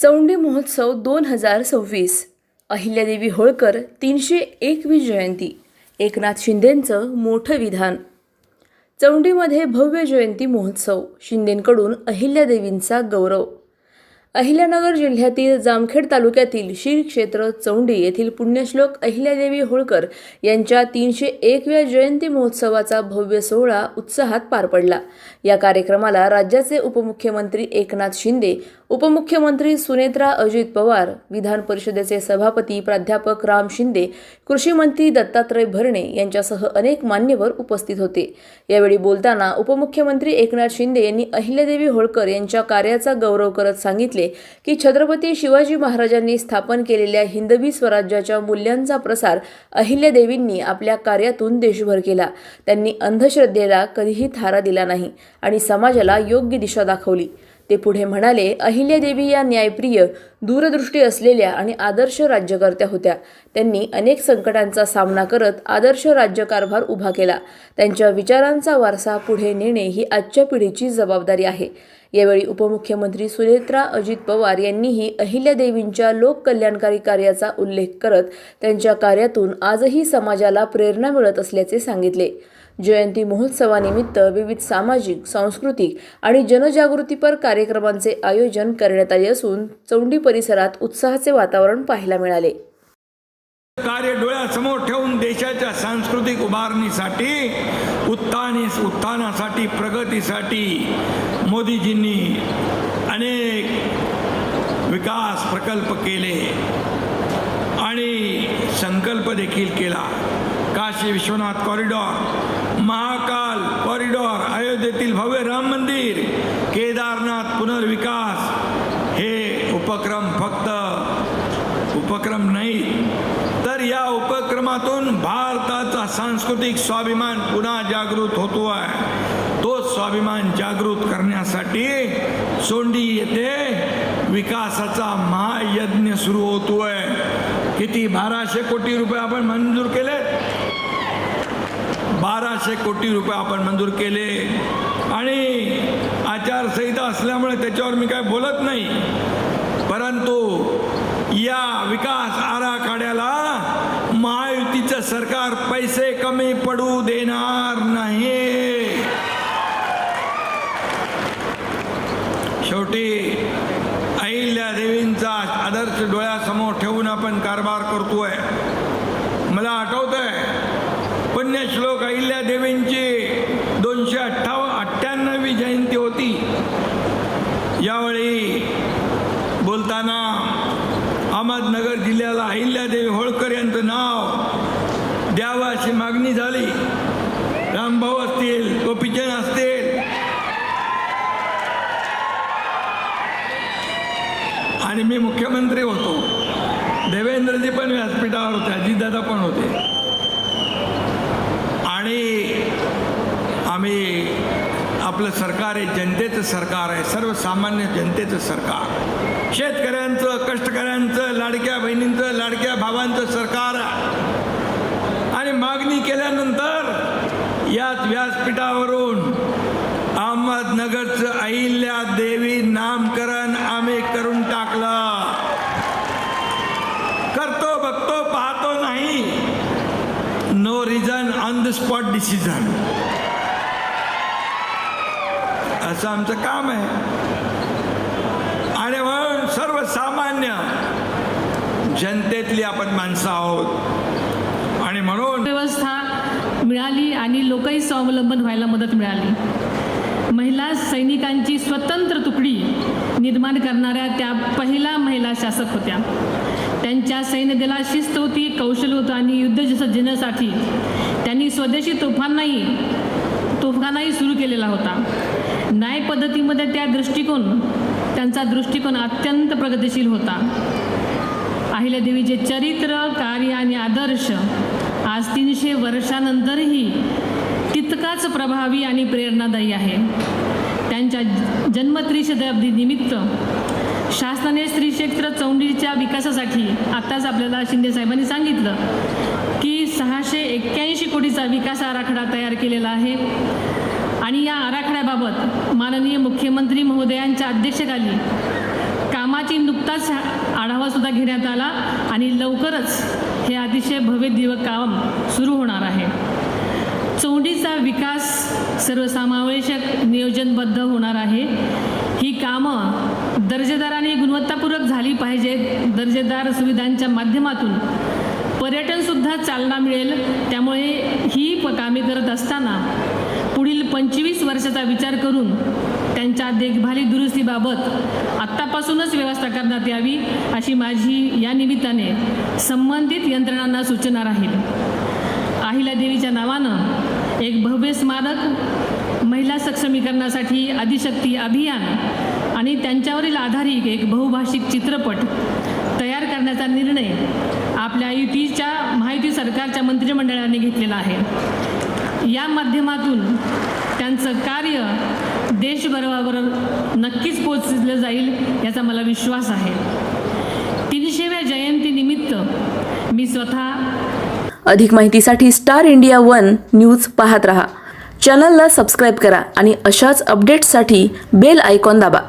चौंडी महोत्सव 2026 अहिल्यादेवी होळकर 301वी जयंती. एकनाथ शिंदेंचं मोठं विधान. चौंडीमध्ये भव्य जयंती महोत्सव. शिंदेंकडून अहिल्यादेवींचा गौरव. अहिल्यानगर जिल्ह्यातील जामखेड तालुक्यातील श्री क्षेत्र चौंडी येथील पुण्यश्लोक अहिल्यादेवी होळकर यांच्या 301व्या जयंती महोत्सवाचा भव्य सोहळा उत्साहात पार पडला. या कार्यक्रमाला राज्याचे उपमुख्यमंत्री एकनाथ शिंदे, उपमुख्यमंत्री सुनेत्रा अजित पवार, विधान परिषदेचे सभापती प्राध्यापक राम शिंदे, कृषी मंत्री दत्तात्रय भरणे यांच्यासह अनेक मान्यवर उपस्थित होते. यावेळी बोलताना उपमुख्यमंत्री एकनाथ शिंदे यांनी अहिल्यादेवी होळकर यांच्या कार्याचा गौरव करत सांगितले की छत्रपती शिवाजी महाराजांनी स्थापन केलेल्या हिंदवी स्वराज्याच्या मूल्यांचा प्रसार अहिल्यादेवींनी आपल्या कार्यातून देशभर केला. त्यांनी अंधश्रद्धेला कधीही थारा दिला नाही आणि समाजाला योग्य दिशा दाखवली. ते पुढे म्हणाले, अहिल्यादेवी या न्यायप्रिय, दूरदृष्टी असलेल्या आणि आदर्श राज्यकर्त्या होत्या. त्यांनी अनेक संकटांचा सामना करत आदर्श राज्यकारभार उभा केला. त्यांच्या विचारांचा वारसा पुढे नेणे ही आजच्या पिढीची जबाबदारी आहे. यावेळी उपमुख्यमंत्री सुनेत्रा अजित पवार यांनीही अहिल्यादेवींच्या लोककल्याणकारी कार्याचा उल्लेख करत त्यांच्या कार्यातून आजही समाजाला प्रेरणा मिळत असल्याचे सांगितले. जयंती महोत्सवानिमित्त विविध सामाजिक, सांस्कृतिक आणि जनजागृतीपर कार्यक्रमांचे आयोजन करण्यात आले असून चौंडी परिसरात उत्साहाचे वातावरण पाहायला मिळाले. कार्य डोळ्यासमोर ठेवून देशाच्या सांस्कृतिक उभारणीसाठी, उत्थानासाठी, प्रगतीसाठी मोदीजींनी अनेक विकास प्रकल्प केले आणि संकल्प देखील केला. काशी विश्वनाथ कॉरिडॉर, महाकाल कॉरिडॉर, अयोध्येतील भव्य राम मंदिर, केदारनाथ पुनर्विकास हे उपक्रम फक्त उपक्रम नाही, तर या उपक्रमातून भारताचा सांस्कृतिक स्वाभिमान पुन्हा जागृत होतो आहे. तो स्वाभिमान जागृत करण्यासाठी चौंडी येथे विकासाचा महायज्ञ सुरू होतोय. किती 1200 कोटी रुपये आपण मंजूर केले. 1200 कोटी रुपये आपण मंजूर केले आणि आचारसंहिता असल्यामुळे त्याच्यावर मी काय बोलत नाही, परंतु या विकास आराखड्याला महायुतीचं सरकार पैसे कमी पडू देणार नाही. शेवटी अहिल्यादेवींचा आदर्श डोळ्यासमोर ठेवून आपण कारभार करतोय. मला आठवतंय पुण्यश्लोक अहिल्यादेवींची 298वी जयंती होती. यावेळी बोलताना अहमदनगर जिल्ह्याला अहिल्यादेवी होळकर यांचं नाव द्यावं अशी मागणी झाली. रामभाऊ असतील, गोपीचंद असतील आणि मी मुख्यमंत्री होतो. देवेंद्रजी पण व्यासपीठावर होते, अजितदादा पण होते आणि आम्ही आपलं सरकार आहे, जनतेचं सरकार आहे, सर्वसामान्य जनतेचं सरकार, शेतकऱ्यांचं, कष्टकऱ्यांचं, लाडक्या बहिणींचं, लाडक्या भावांचं सरकार आहे. आणि मागणी केल्यानंतर याच व्यासपीठावरून अहमदनगरचं अहिल्यादेवी नामकरण आम्ही करून टाकलं. करतो, बघतो, पाहतो नाही. No reason, on the spot decision. असं आमचं काम आहे. आणि म्हणून सर्वसामान्य जनतेतली आपण माणसं आहोत आणि म्हणून व्यवस्था मिळाली आणि लोकही स्वावलंबन व्हायला मदत मिळाली. महिला सैनिकांची स्वतंत्र तुकडी निर्माण करणाऱ्या त्या पहिल्या महिला शासक होत्या. त्यांच्या सैन्यदलात शिस्त होती, कौशल्य होतं आणि युद्धसज्जतेसाठी त्यांनी स्वदेशी तोफखानाही सुरू केलेला होता. न्याय पद्धतीमध्ये त्यांचा दृष्टिकोन अत्यंत प्रगतिशील होता. अहिल्यादेवीचे चरित्र, कार्य आणि आदर्श आज 300 वर्षानंतरही तितकाच प्रभावी आणि प्रेरणादायी आहे. त्यांच्या जन्मत्रिशताब्दी निमित्त शासनाने श्री क्षेत्र चौंडीच्या विकासासाठी आत्ताच आपल्याला शिंदे साहेबांनी सांगितलं की 681 कोटीचा विकास आराखडा तयार केलेला आहे. आणि या आराखड्याबाबत माननीय मुख्यमंत्री महोदयांच्या अध्यक्षतेखाली कामाची नुकताच आढावासुद्धा घेण्यात आला आणि लवकरच हे अतिशय भव्य दिव्य काम सुरू होणार आहे. चौंडीचा विकास सर्वसमावेशक नियोजनबद्ध होणार आहे. ही कामं दर्जेदार आणि गुणवत्तापूर्वक झाली पाहिजेत. दर्जेदार सुविधांच्या माध्यमातून पर्यटनसुद्धा चालना मिळेल. त्यामुळे ही कामे करत असताना पुढील 25 वर्षाचा विचार करून त्यांच्या देखभाली दुरुस्तीबाबत आत्तापासूनच व्यवस्था करण्यात यावी अशी माझी या निमित्ताने संबंधित यंत्रणांना सूचना राहील. अहिल्यादेवीच्या नावानं एक भव्य स्मारक, महिला सक्षमीकरणासाठी आदिशक्ती अभियान आणि त्यांच्यावरील आधारित एक बहुभाषिक चित्रपट तयार करण्याचा निर्णय आपल्या युतीच्या महायुती सरकारच्या मंत्रिमंडळाने घेतलेला आहे. या माध्यमातून त्यांचं कार्य देशभरावर नक्कीच पोचलं जाईल याचा मला विश्वास आहे. 300व्या जयंतीनिमित्त मी स्वतः अधिक माहितीसाठी स्टार इंडिया 1 न्यूज पाहत रहा. चॅनलला सबस्क्राईब करा आणि अशाच अपडेट्ससाठी बेल आयकॉन दाबा.